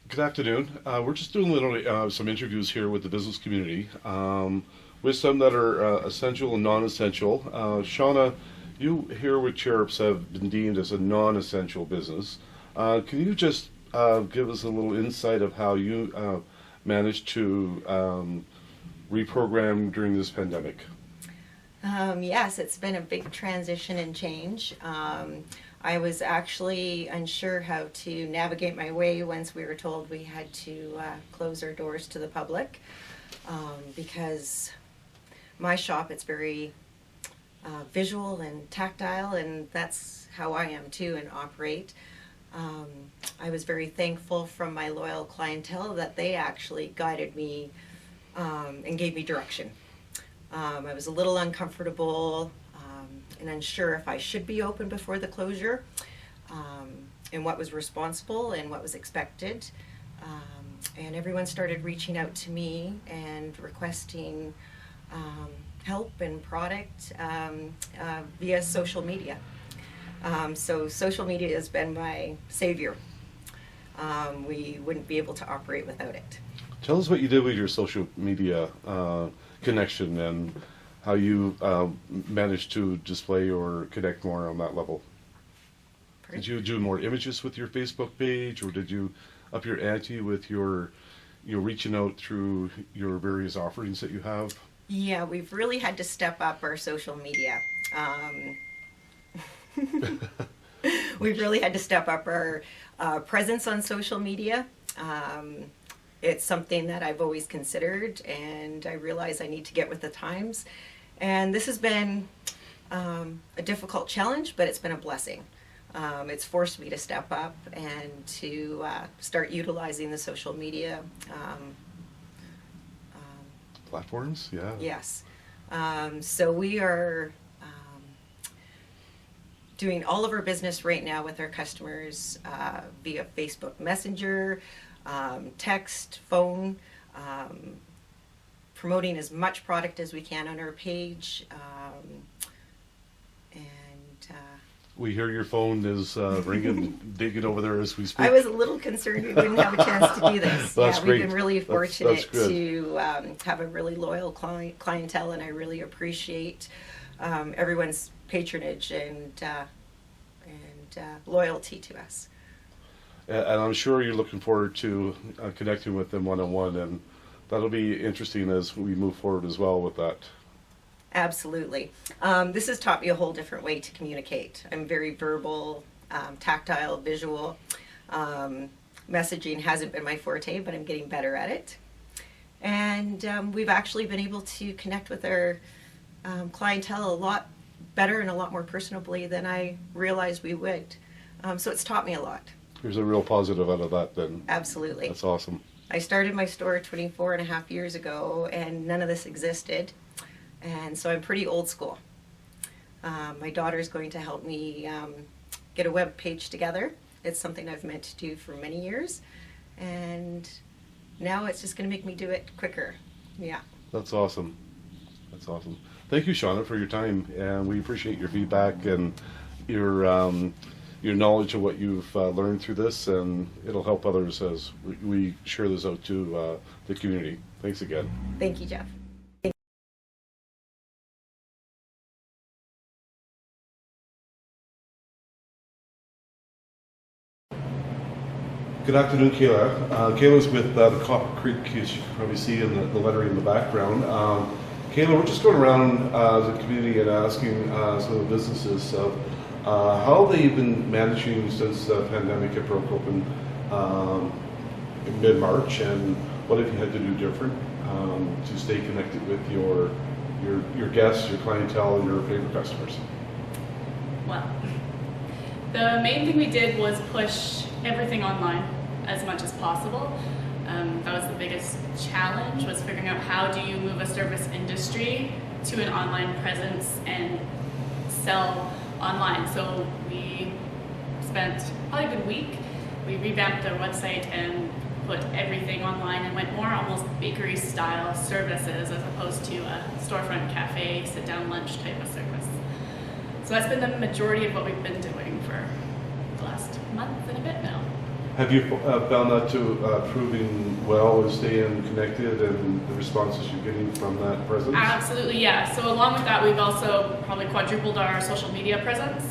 Good afternoon. We're just doing some interviews here with the business community, with some that are essential and non-essential. Shawna, you here with Cherubs have been deemed as a non-essential business. Can you just give us a little insight of how you managed to reprogram during this pandemic? Yes, it's been a big transition and change. I was actually unsure how to navigate my way once we were told we had to close our doors to the public, because my shop, it's very visual and tactile, and that's how I am too and operate. I was very thankful from my loyal clientele that they actually guided me and gave me direction. I was a little uncomfortable and unsure if I should be open before the closure, and what was responsible and what was expected. And everyone started reaching out to me and requesting help and product via social media. So social media has been my savior. We wouldn't be able to operate without it. Tell us what you did with your social media connection and how you managed to display or connect more on that level. Did you do more images with your Facebook page, or did you up your ante with your reaching out through your various offerings that you have? Yeah, we've really had to step up our social media. We've really had to step up our presence on social media. It's something that I've always considered, and I realize I need to get with the times. And this has been a difficult challenge, but it's been a blessing. It's forced me to step up and to start utilizing the social media Platforms, yeah. Yes. So we are doing all of our business right now with our customers via Facebook Messenger, text, phone, promoting as much product as we can on our page. We hear your phone is ringing, digging over there as we speak. I was a little concerned we didn't have a chance to do this. That's great. We've been really fortunate that's to have a really loyal clientele, and I really appreciate everyone's patronage and loyalty to us. And I'm sure you're looking forward to connecting with them one-on-one, and that'll be interesting as we move forward as well with that. Absolutely. This has taught me a whole different way to communicate. I'm very verbal, tactile, visual. Messaging hasn't been my forte, but I'm getting better at it. And we've actually been able to connect with our clientele a lot better and a lot more personably than I realized we would. So it's taught me a lot. There's a real positive out of that then. Absolutely. That's awesome. I started my store 24 and a half years ago, and none of this existed. And so I'm pretty old school. My daughter's going to help me get a web page together. It's something I've meant to do for many years. And now it's just going to make me do it quicker. Yeah. That's awesome. That's awesome. Thank you, Shawna, for your time. And we appreciate your feedback and your knowledge of what you've learned through this. And it'll help others as we share this out to the community. Thanks again. Thank you, Jeff. Good afternoon, Kayla. Kayla's with the Copper Creek, as you can probably see in the lettering in the background. Kayla, we're just going around the community and asking some of the businesses how they've been managing since the pandemic had broke open in mid-March, and what have you had to do different to stay connected with your guests, your clientele, and your favorite customers? Well, the main thing we did was push everything online as much as possible. That was the biggest challenge, was figuring out how do you move a service industry to an online presence and sell online. So we spent probably a good week. We revamped our website and put everything online and went more almost bakery style services as opposed to a storefront cafe, sit down lunch type of service. So that's been the majority of what we've been doing for the last month and a bit now. Have you found that to proving well and staying connected and the responses you're getting from that presence? Absolutely, yeah. So along with that, we've also probably quadrupled our social media presence,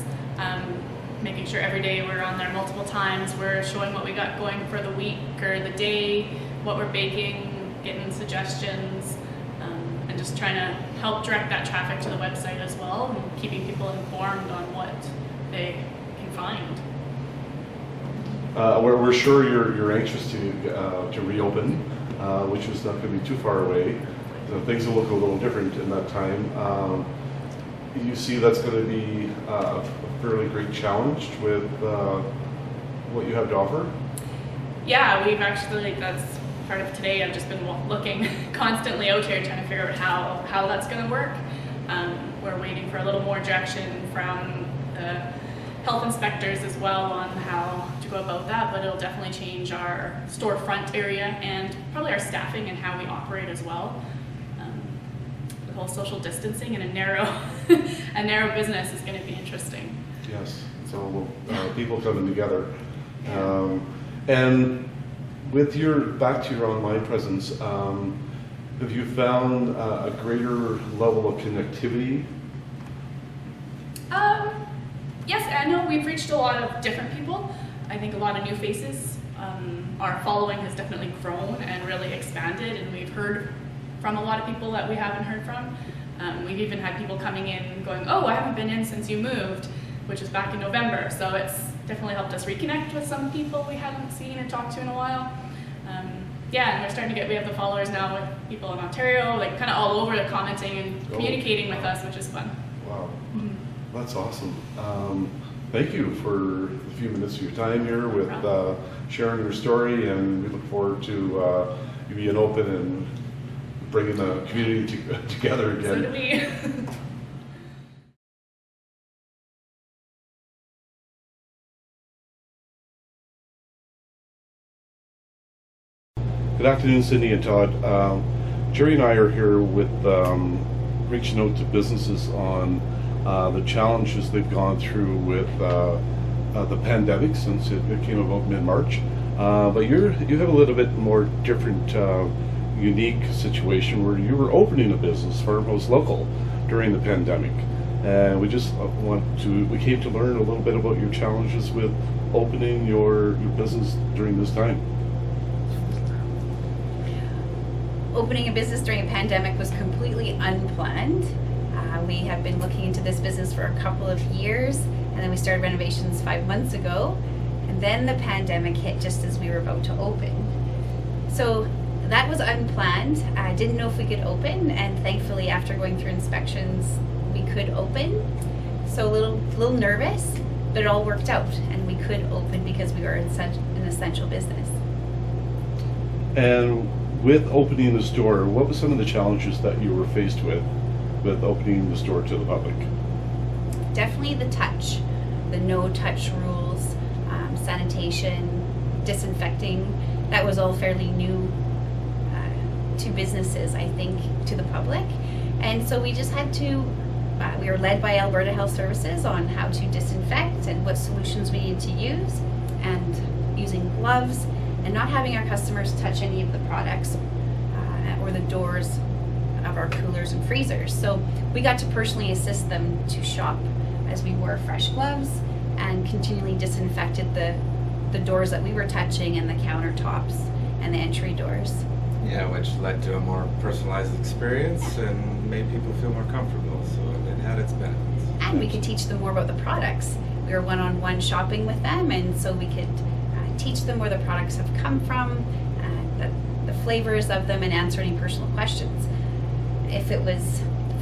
making sure every day we're on there multiple times. We're showing what we got going for the week or the day, what we're baking, getting suggestions, and just trying to help direct that traffic to the website as well, and keeping people informed on what they can find. We're sure you're anxious to reopen, which is not going to be too far away. So things will look a little different in that time. You see that's going to be a fairly great challenge with what you have to offer? Yeah, we've actually, that's part of today. I've just been looking constantly out here trying to figure out how that's going to work. We're waiting for a little more direction from the health inspectors as well on how to go about that, but it'll definitely change our storefront area and probably our staffing and how we operate as well. The whole social distancing in a narrow business is going to be interesting. Yes, so people coming together. And with back to your online presence, have you found a greater level of connectivity? Yes, I know we've reached a lot of different people. I think a lot of new faces. Our following has definitely grown and really expanded, and we've heard from a lot of people that we haven't heard from. We've even had people coming in going, "Oh, I haven't been in since you moved," which was back in November. So it's definitely helped us reconnect with some people we haven't seen or talked to in a while. Yeah, and we're starting to we have the followers now with people in Ontario, like kind of all over, commenting and communicating with us, which is fun. Wow. That's awesome. Thank you for a few minutes of your time here with sharing your story, and we look forward to you being open and bringing the community together again. So do we. Good afternoon, Cindy and Todd. Jerry and I are here with reaching out to businesses on the challenges they've gone through with the pandemic since it came about mid-March. But you have a little bit more different, unique situation where you were opening a business, Farmhouse Local, during the pandemic. And we just we came to learn a little bit about your challenges with opening your business during this time. Opening a business during a pandemic was completely unplanned. We have been looking into this business for a couple of years, and then we started renovations 5 months ago, and then the pandemic hit just as we were about to open. So that was unplanned. I didn't know if we could open, and thankfully after going through inspections we could open. So a little nervous, but it all worked out, and we could open because we were an essential business. And with opening the store, what were some of the challenges that you were faced with opening the store to the public? Definitely the touch, the no touch rules, sanitation, disinfecting. That was all fairly new to businesses, I think, to the public. And so we just had to, we were led by Alberta Health Services on how to disinfect and what solutions we need to use, and using gloves and not having our customers touch any of the products or the doors of our coolers and freezers. So we got to personally assist them to shop as we wore fresh gloves and continually disinfected the doors that we were touching and the countertops and the entry doors. Yeah, which led to a more personalized experience and made people feel more comfortable, so it had its benefits. And we could teach them more about the products. We were one-on-one shopping with them, and so we could teach them where the products have come from, the flavors of them, and answer any personal questions. If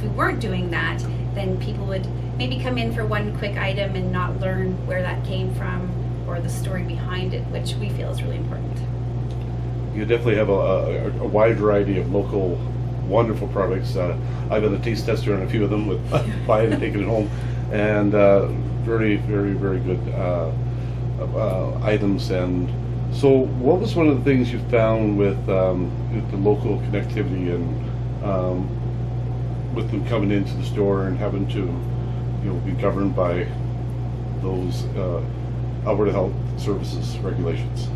we weren't doing that, then people would maybe come in for one quick item and not learn where that came from or the story behind it, which we feel is really important. You definitely have a wide variety of local, wonderful products. I've been a taste tester on a few of them with buying and taking it home, and very, very, very good items. And so, what was one of the things you found with the local connectivity and with them coming into the store and having to, be governed by those Alberta Health Services regulations?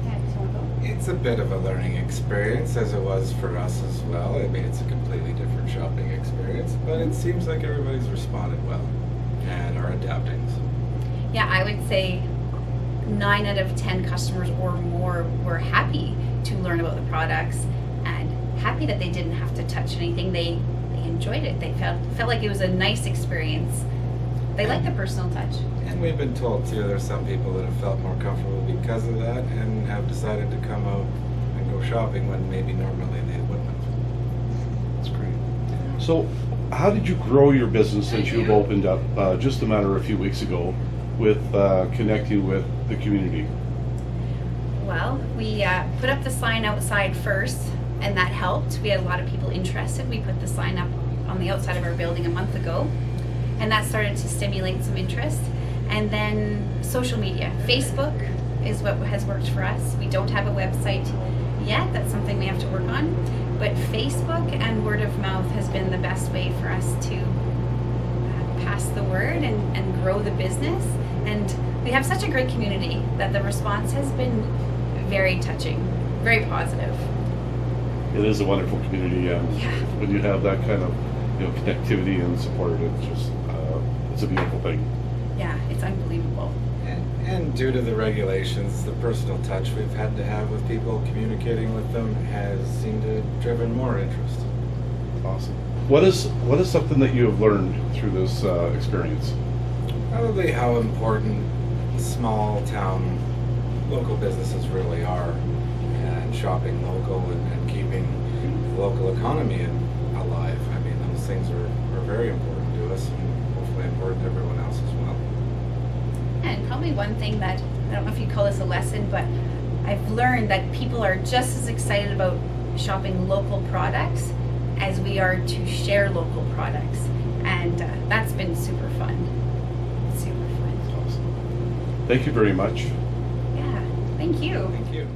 It's a bit of a learning experience, as it was for us as well. I mean, it's a completely different shopping experience, but it seems like everybody's responded well and are adapting. So. Yeah, I would say 9 out of 10 customers or more were happy to learn about the products and happy that they didn't have to touch anything. They enjoyed it. They felt like it was a nice experience. They like the personal touch. And we've been told too, there's some people that have felt more comfortable because of that and have decided to come out and go shopping when maybe normally they wouldn't have. That's great. So, how did you grow your business since you've opened up just a matter of a few weeks ago with connecting with the community? Well, we put up the sign outside first, and that helped. We had a lot of people interested. We put the sign up on the outside of our building a month ago, and that started to stimulate some interest. And then social media. Facebook is what has worked for us. We don't have a website yet. That's something we have to work on. But Facebook and word of mouth has been the best way for us to pass the word and grow the business. And we have such a great community that the response has been very touching, very positive. It is a wonderful community, and Yeah. when you have that kind of connectivity and support, it's just it's a beautiful thing. Yeah, it's unbelievable. And due to the regulations, the personal touch we've had to have with people, communicating with them, has seemed to have driven more interest. Awesome. What is something that you have learned through this experience? Probably how important small town local businesses really are, and shopping local and keeping the local economy alive. I mean, those things are very important to us and hopefully important to everyone else as well. And probably one thing that, I don't know if you call this a lesson, but I've learned that people are just as excited about shopping local products as we are to share local products. And that's been super fun. Super fun. Awesome. Thank you very much. Yeah, thank you. Thank you.